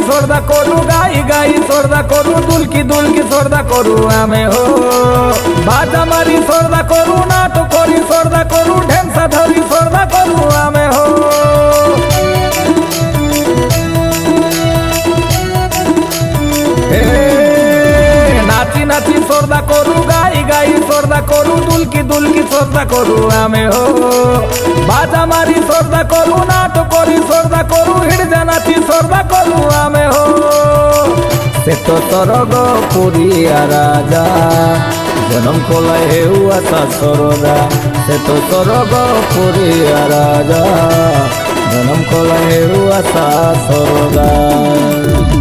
सोर्दा करू गाई गाई सोर्दा करू दुलकी दुलकी सोर्दा करू आमे हो बाजा मारी सोर्दा करू नाटक करी सोर्दा करू ढेमसा धरी सोर्दा करू आमे हो नाची नाची सोर्दा करू गाई गाई सोर्दा करू दुलकी दुलकी सोर्दा करू आमे हो बाजा मारी सोर्दा करू नाटक करी सोर्दा करू हिड़जा नाची सोर्दा करू आमे हो से तो सरग पुरिया राजा जनम कोलाय हेउ आशा सरोदा से तो सरग पुरिया राजा जनम कोलाय हेउ आशा सरोदा।